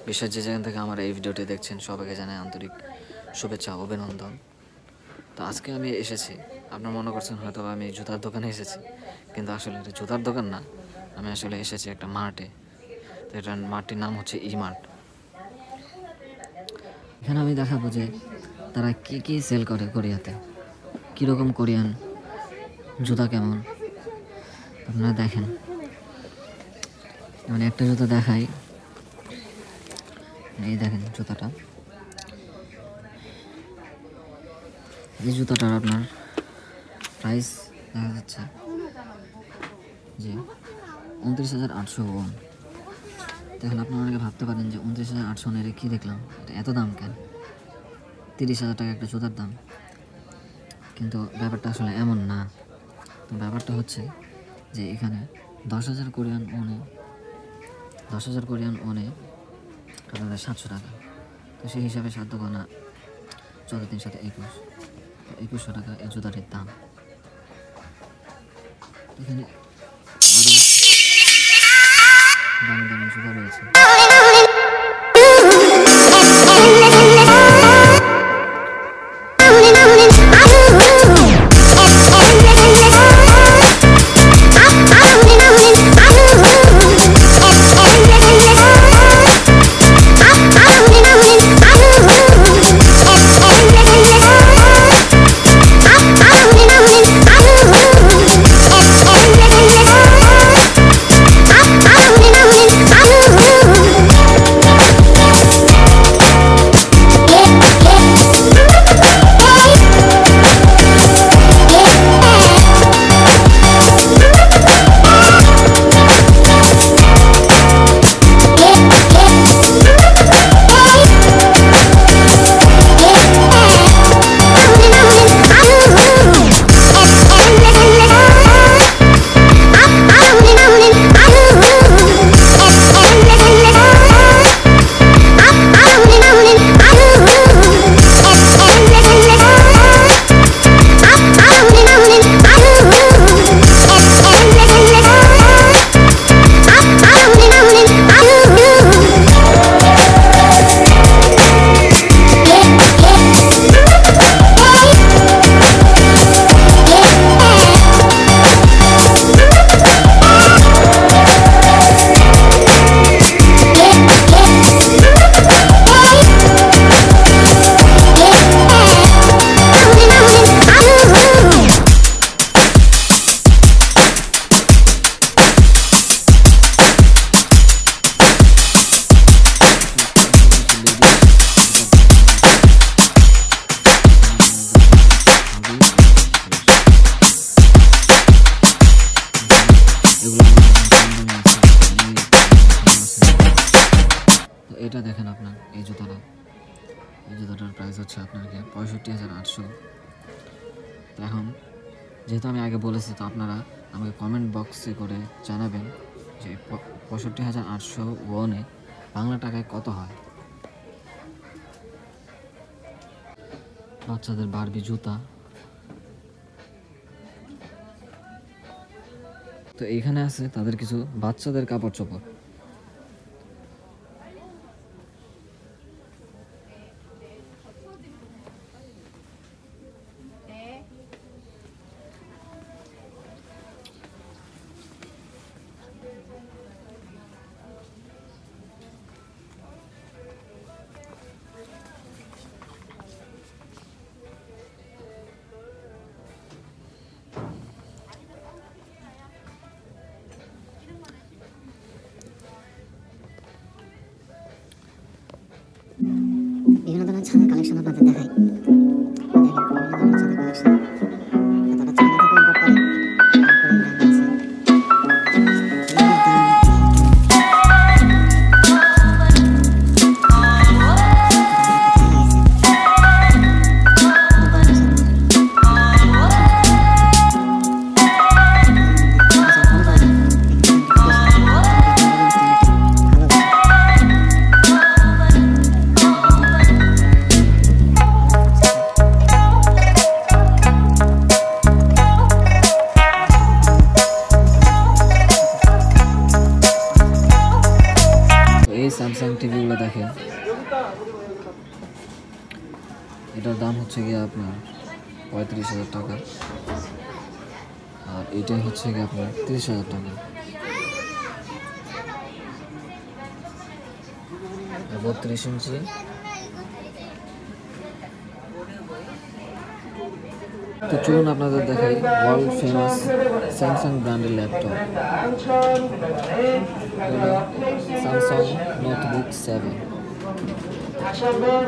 বিশ্বের যে যেখান থেকে আমার এই ভিডিওটি দেখছেন সবাইকে জানাই আন্তরিক শুভেচ্ছা অভিনন্দন। তো আজকে আমি এসেছি, আপনারা মনে করছেন হয়তো আমি জুতার দোকানে এসেছি, কিন্তু আসলে এটা জুতার দোকান না, আমি আসলে এসেছি একটা মার্টে। তো এটার মার্টটির নাম হচ্ছে ই মার্ট। এখানে আমি দেখাবো যে তারা কী কী সেল করে কোরিয়াতে, কীরকম কোরিয়ান জুতা কেমন আপনারা দেখেন। মানে একটা জুতা দেখাই, এই দেখেন জুতাটা, এই জুতাটার আপনার প্রাইস দেখা যাচ্ছে যে 29,800 ওয়ান। দেখেন আপনারা অনেকে ভাবতে পারেন যে 29,800 এর কী দেখলাম, এটা এত দাম কেন, 30,000 টাকা একটা জুতার দাম। কিন্তু ব্যাপারটা আসলে এমন না। তো ব্যাপারটা হচ্ছে যে এখানে 10,000 কোরিয়ান ওনে আপনাদের 700 টাকা। তো সেই হিসাবে 7 2 14 3 7 21, তো 2100 টাকা এই জুতাটির দাম। এখানে আরও দামি দামি জুতা রয়েছে। এটা দেখেন আপনার এই জুতাটার প্রাইস হচ্ছে আপনার 65,800। তো এখন যেহেতু আমি আগে বলেছি, তো আপনারা আমাকে কমেন্ট বক্সে করে জানাবেন যে 65,800 ওয়ানে বাংলা টাকায় কত হয়। বাচ্চাদের বারবি জুতা। তো এইখানে আছে তাদের কিছু বাচ্চাদের কাপড় চোপড়। বিভিন্ন ধরনের ছাদের কালেকশন আপনাদের দেখাই। দেখেন বিভিন্ন ধরনের ছাদের কালেকশন, তারা চায়না থেকে ইম্পোর্ট করে, কোরিয়ান ব্র্যান্ড আছে। স্যামসাং টিভিগুলো দেখেন, এটার দাম হচ্ছে গিয়ে আপনার 35,000 টাকা, আর এটাই হচ্ছে গিয়ে আপনার 30,000 টাকা। 32 ইঞ্চি। তো চলুন আপনাদের দেখাই ওয়ার্ল্ড ফেমাস স্যামসাং ব্র্যান্ডের ল্যাপটপ, স্যামসাং নোটবুক 7, এবং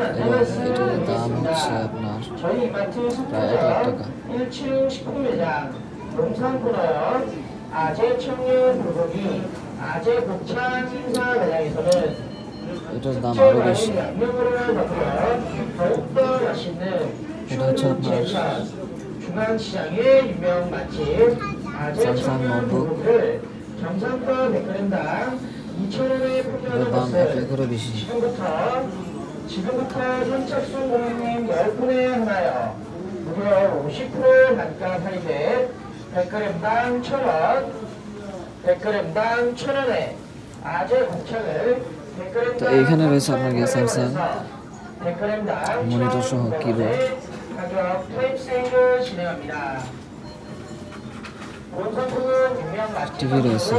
এটার দাম হচ্ছে আপনার প্রায় 1 লাখ টাকা। এটার দাম আরও বেশি। এটা হচ্ছে আপনার স্যামসাং নোটবুক, এটার দাম 1 লাখেরও বেশি। 지금부터 선착순 고객님 10분에 하나요. 무려 50% 단가 할인된 100g당 1,000원, 100g당 1,000원에 아재 곱창을 তো এইখানে রয়েছে আপনার গিয়ে স্যামসাং মনিটর সহ কিবোর্ড। 가격 타입 세일을 진행합니다. 본 상품은 유명 맛집 TV রয়েছে।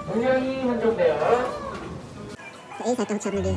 물량이 한정되어 এই সাইটটা হচ্ছে আপনাদের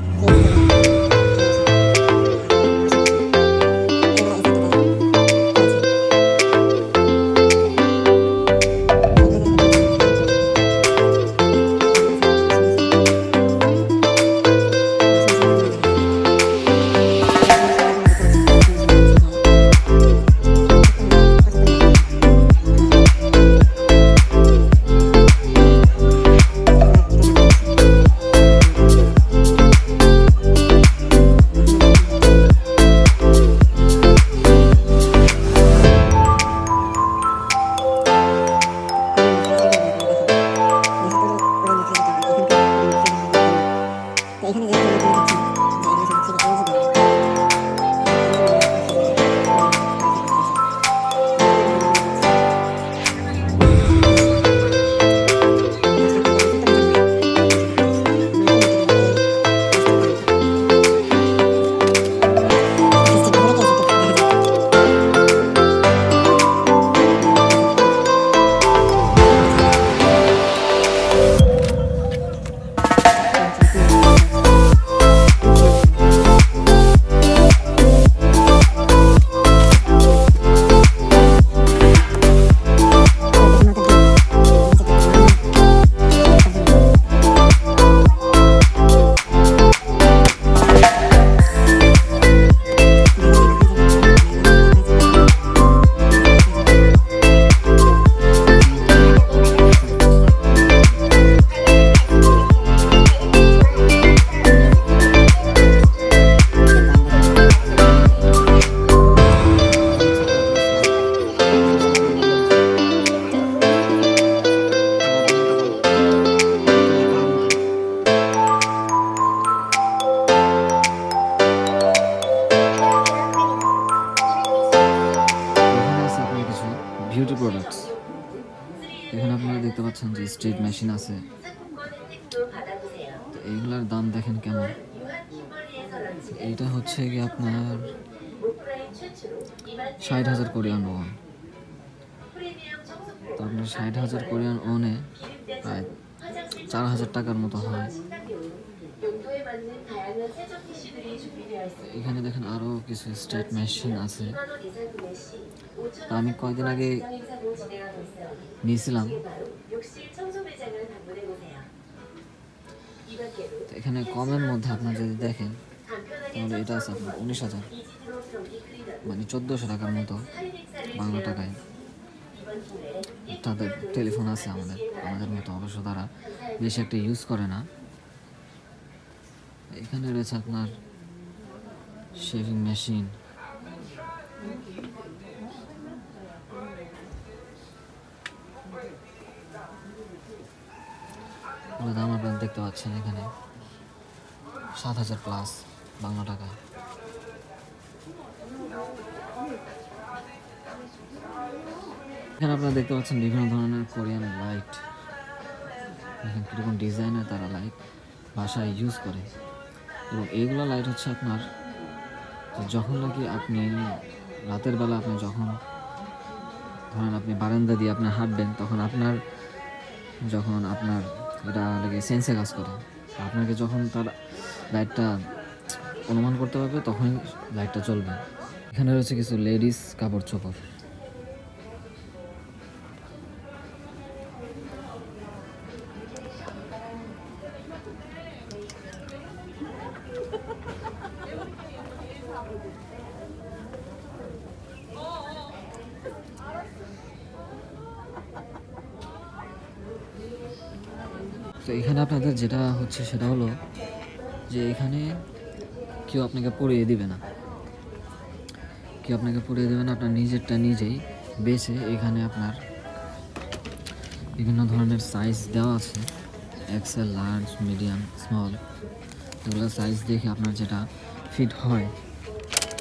বিউটি প্রোডাক্টস। এখানে আপনারা দেখতে পাচ্ছেন যে স্ট্রেট মেশিন আছে, তো এইগুলার দাম দেখেন কেমন। এইটা হচ্ছে কি আপনার 60,000 কোরিয়ান ওয়ান। তো আপনার 60,000 কোরিয়ান ওনে প্রায় 4,000 টাকার মতো হয়। এখানে দেখেন আরও কিছু স্ট্রেট মেশিন আছে, তো আমি কয়েকদিন আগে নিয়েছিলাম। তো এখানে কমের মধ্যে আপনার যদি দেখেন তাহলে এটা আছে আপনার 19,000, মানে 1400 টাকার মতো বাংলা টাকায়। তাদের টেলিফোন আছে আমাদের মতো, অবশ্য তারা বেশি একটা ইউজ করে না। এখানে রয়েছে আপনার শেভিং মেশিন, দাম আপনারা দেখতে পাচ্ছেন এখানে 7,000 প্লাস বাংলা টাকায়। এখানে আপনারা দেখতে পাচ্ছেন বিভিন্ন ধরনের কোরিয়ান লাইট, দেখেন কীরকম ডিজাইনের তারা লাইট বাসায় ইউজ করে। এবং এইগুলো লাইট হচ্ছে আপনার যখন নাকি আপনি রাতের বেলা আপনি যখন ধরেন আপনি বারান্দা দিয়ে আপনি হাঁটবেন, তখন যখন আপনার এটা লাগে সেন্সে কাজ করে, আপনাকে যখন তার লাইটটা অনুমান করতে পারবে তখনই লাইটটা চলবে। এখানে রয়েছে কিছু লেডিস কাপড় চোপড়। তো এখানে আপনাদের যেটা হচ্ছে সেটা হলো যে এখানে কেউ আপনাকে পরিয়ে দিবে না, আপনার নিজেরটা নিজেই বেছে এখানে আপনার বিভিন্ন ধরনের সাইজ দেওয়া আছে, এক্সেল, লার্জ, মিডিয়াম, স্মল। এগুলো সাইজ দেখে আপনার যেটা ফিট হয়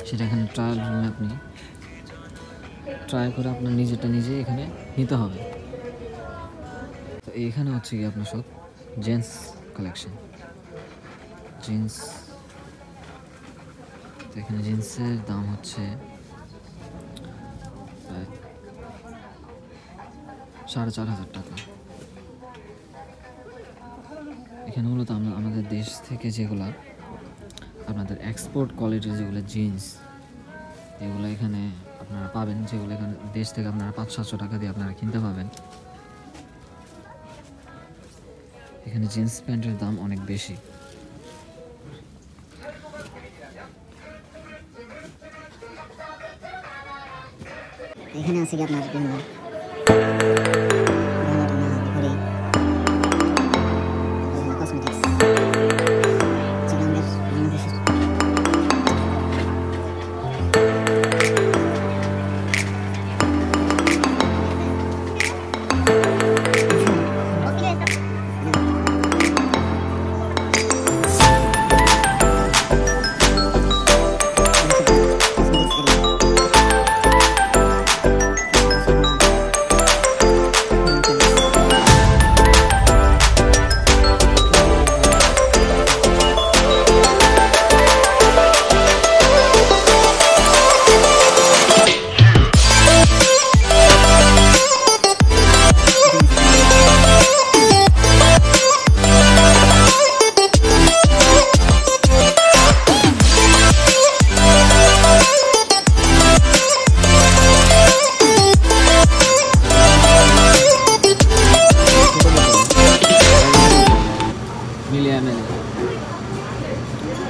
সেটা এখানে ট্রায়াল রুমে আপনি ট্রাই করে আপনার নিজেরটা নিজে এখানে নিতে হবে। তো এইখানে হচ্ছে কি আপনার সব জেন্টস কালেকশন, জিন্স। তো এখানে জিন্সের দাম হচ্ছে 4,500 টাকা। এখানে মূলত আমাদের দেশ থেকে যেগুলা আপনাদের এক্সপোর্ট কোয়ালিটির যেগুলো জিন্স, এগুলো এখানে আপনারা পাবেন, যেগুলো এখানে দেশ থেকে আপনারা 500-700 টাকা দিয়ে আপনারা কিনতে পাবেন। এখানে জিন্স প্যান্টের দাম অনেক বেশি। এখানে আছে কি আপনার বিভিন্ন কসমেটিক্স,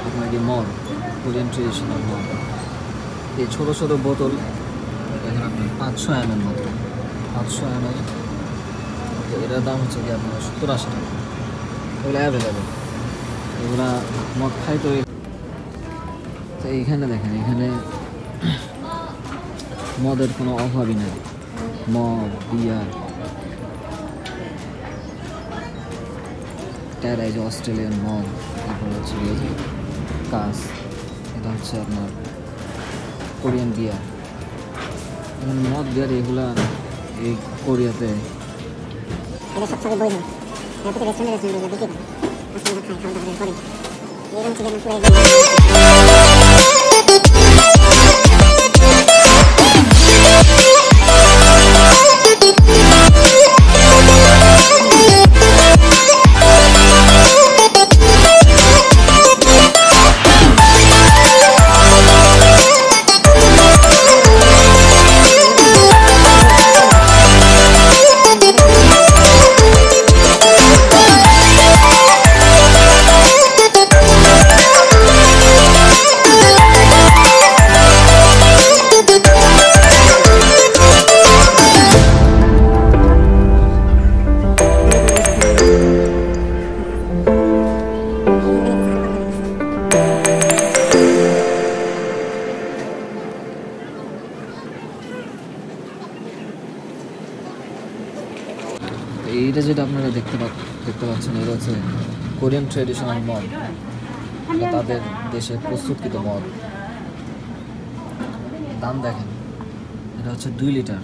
আপনাকে মদ, কোরিয়ান ট্রেডিশনাল মদ, এই ছোটো ছোটো বোতল এখানে আপনার 500 ml মাত্র, 500 ml। তো এটার দাম হচ্ছে কি আপনার 70-80 টাকা। এগুলো অ্যাভেলেবেল, এগুলা মদ খাই তো। তো এইখানে দেখেন, এখানে মদের কোনো অভাবই নেই, মদ, বিয়ার, ট্যারা, এই যে অস্ট্রেলিয়ান মদ, তারপর হচ্ছে এই যে কাস, এটা হচ্ছে আপনার কোরিয়ান বিয়ার। এখানে মদ বিয়ার এগুলা এই কোরিয়াতে এটা সবসময় বই হয়, প্রতি রেস্টুরেন্টে বিক্রি করে, আসলে খাই খাওয়া দাওয়া করে এরকম হচ্ছে যেমন এইটা যেটা আপনারা দেখতে পাচ্ছেন, এটা হচ্ছে কোরিয়ান ট্রেডিশনাল মদ। এটা তাদের দেশে প্রস্তুতকৃত মদ। দাম দেখেন, এটা হচ্ছে 2 লিটার।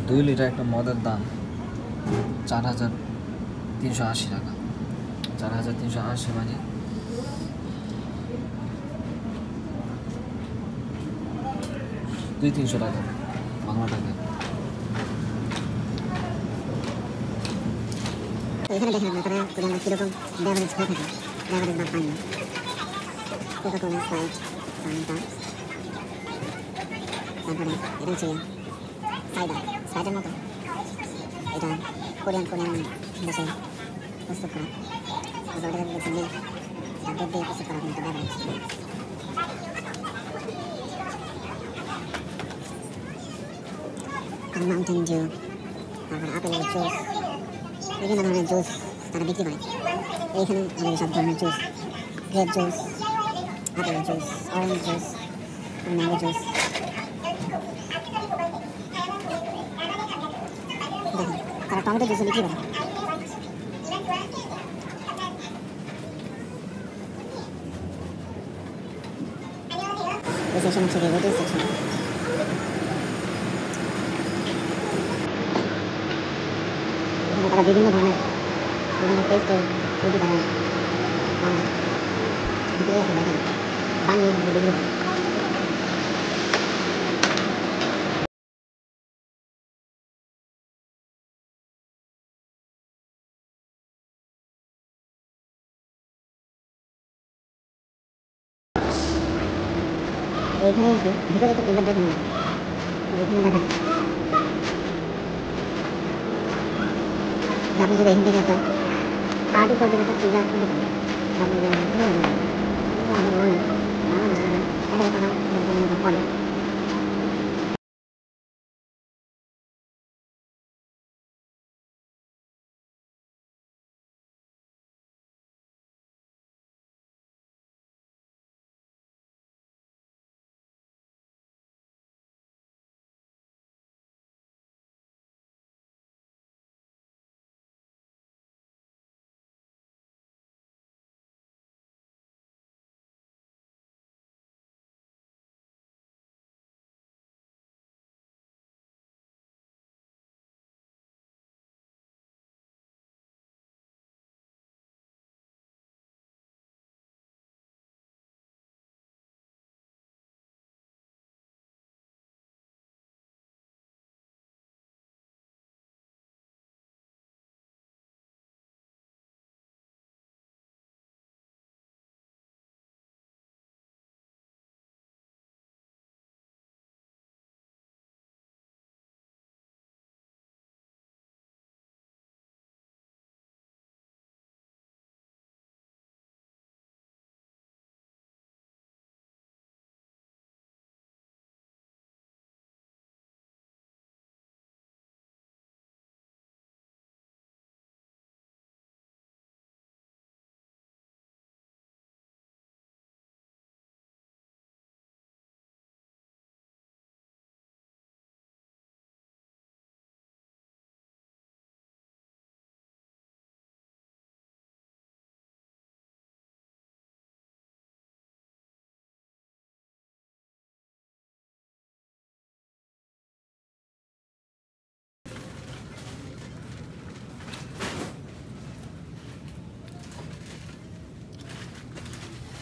2 লিটার একটা মদের দাম 4,380 টাকা। 4,380 মানে 200-300 টাকা বাংলা টাকা। তো এখানে দেখেন আপনারা কোরিয়ান কীরকম ব্যাভারেজ হয়ে থাকে, ব্যাভারেজ বা পানীয়, কোকা-কোলা, স্প্রাইট, ফান্টা, তারপরে এটা হচ্ছে সাইডার, সাইডার মতো এটা কোরিয়ান দেশে প্রস্তুত করা। তারপর এটা দেখছেন মিল্ক, এটা দুধ দিয়ে প্রস্তুত করা একটা ব্যাভারেজ। মাউন্টেন ডিউ, তারপরে আপেলের জুস, বিভিন্ন ধরনের জুস তারা বিক্রি করে। এইখানে আমাদের সব ধরনের জুস, গ্রেপ জুস, আপেলের juice, orange juice, mango juice. দেখুন তারা টমেটো জুসও বিক্রি করে। এই সেকশন হচ্ছে রেডিও সেকশন। তারা বিভিন্ন ধরনের টেস্টের রুটি তারা ভিতরে আছে দেখেন বানিয়ে বিক্রি করে। এইখানে ভিতরে একটা পিজার দেখেন না, এখানে দেখেন আপনি যদি এখান থেকে একটা পার্টি করবেন, একটা পিজা কিনতে পারেন। আপনি পরে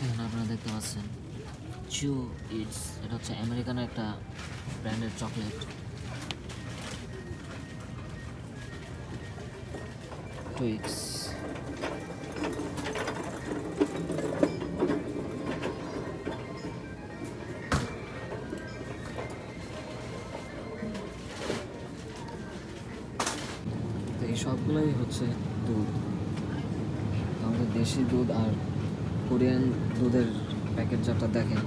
এখানে আপনারা দেখতে পাচ্ছেন চু ইটস, এটা হচ্ছে আমেরিকানের একটা ব্র্যান্ডের চকলেট। টুইক্স, তো এই সবগুলোই হচ্ছে দুধ। আমাদের দেশি দুধ আর কোরিয়ান দুধের প্যাকেট যেটা দেখেন,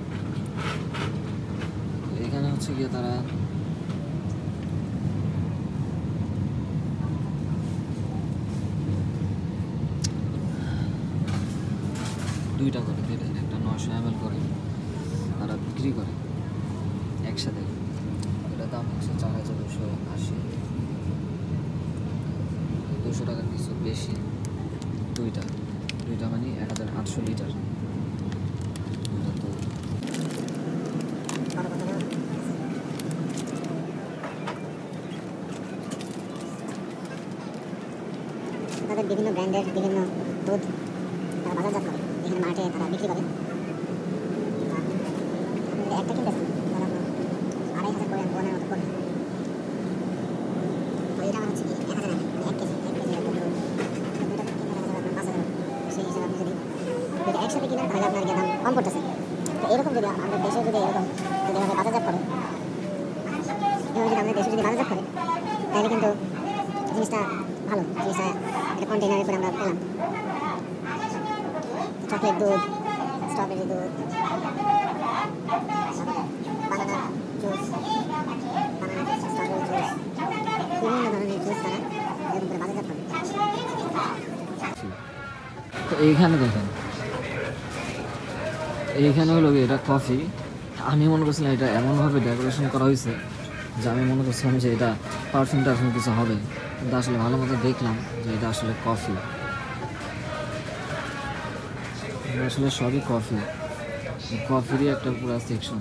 এখানে হচ্ছে গিয়ে তারা দুইটা করে কেটে একটা 900 ml করে তারা বিক্রি করে একসাথে। এটার দাম হচ্ছে 4280, 200 টাকার কিছু বেশি। দুইটা মানে 1800 লিটার। তাদের বিভিন্ন ব্র্যান্ডের বিভিন্ন দুধ তারা বাজারজাত করে, এখানে মাঠে তারা বিক্রি করে। একটা কিনতে চান তারা 2500 যদি একসাথে কিনেন তাহলে আপনার দাম কম পড়তেছে। তো এরকম যদি আমাদের দেশে যদি এরকম যদি এভাবে বাজারজাত করে, এভাবে যদি আমাদের দেশে যদি বাজারজাত করে তাহলে কিন্তু জিনিসটা ভালো, জিনিসটা একটা কন্টেনারে করে আমরা পেলাম। চকলেট দুধ, স্ট্রবেরি দুধ, বানানা জুস, স্ট্রবেরি জুস, বিভিন্ন ধরনের জুস তারা এরকম করে বাজারজাত করে। তো এইখানে দেখেন, এইখানে হলো এটা কফি। আমি মনে করছিলাম এটা এমনভাবে ডেকোরেশন করা হয়েছে যে আমি মনে করছিলাম যে এটা পারফিউম টারফিউম কিছু হবে, কিন্তু আসলে ভালো মতো দেখলাম যে এটা আসলে কফি। আসলে সবই কফি, কফিরই একটা পুরো সেকশন।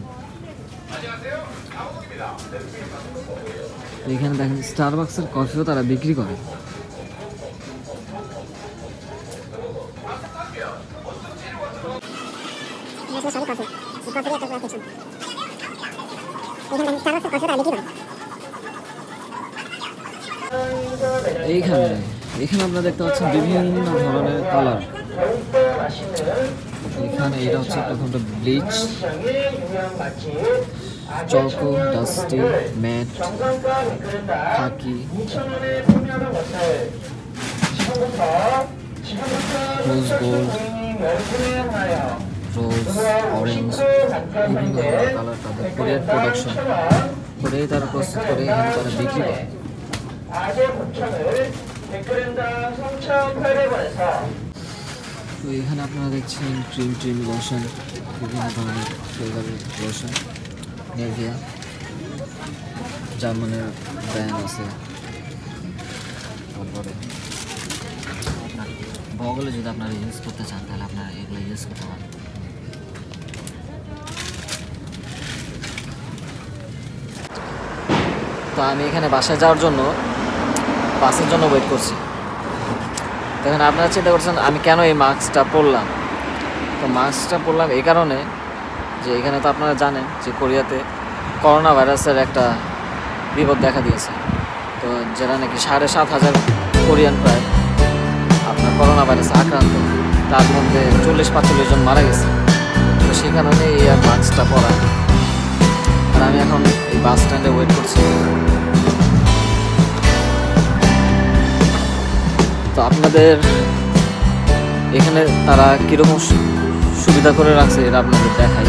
এখানে দেখেন স্টারবাক্সের কফিও তারা বিক্রি করে। সবই কফি, কফিরই একটা পুরো সেকশন। এখানে স্টারবাক্সের কফি তারা বিক্রি করে। এইখানে আপনারা দেখতে পাচ্ছেন বিভিন্ন ধরনের কালার। এখানে এটা হচ্ছে একটা ব্লিচ, চকো, ডাস্টি, ম্যাট, খাকি, রোজ গোল্ড, রোজ, অরেঞ্জ, বিভিন্ন ধরনের কালার তাদের কোরিয়ার প্রোডাকশন করে তারা প্রস্তুত করে এখানে তারা বিক্রি করে। তো এখানে আপনারা দেখছেন ক্রিম লোশন, বিভিন্ন ধরনের ফ্লেভারের লোশন, নেভিয়া, জার্মানের ব্র্যান্ড আছে। তারপরে বগলে যদি আপনারা ইউজ করতে চান তাহলে আপনারা এগুলো ইউজ করতে পারেন। তো আমি এখানে বাসায় যাওয়ার জন্য বাসের জন্য ওয়েট করছি। দেখেন আপনারা চিন্তা করছেন আমি কেন এই মাস্কটা পরলাম। তো মাস্কটা পরলাম এই কারণে যে এখানে তো আপনারা জানেন যে কোরিয়াতে করোনা ভাইরাসের একটা বিপদ দেখা দিয়েছে। তো যারা নাকি ৭,৫০০ কোরিয়ান প্রায় আপনার করোনা ভাইরাসে আক্রান্ত, তার মধ্যে ৪০-৪৫ জন মারা গেছে। তো সেই কারণে এই আর মাস্কটা পরা। আর আমি এখন এই বাস স্ট্যান্ডে ওয়েট করছি। তো আপনাদের এখানে তারা কীরকম সুবিধা করে রাখছে এটা আপনাদের দেখাই।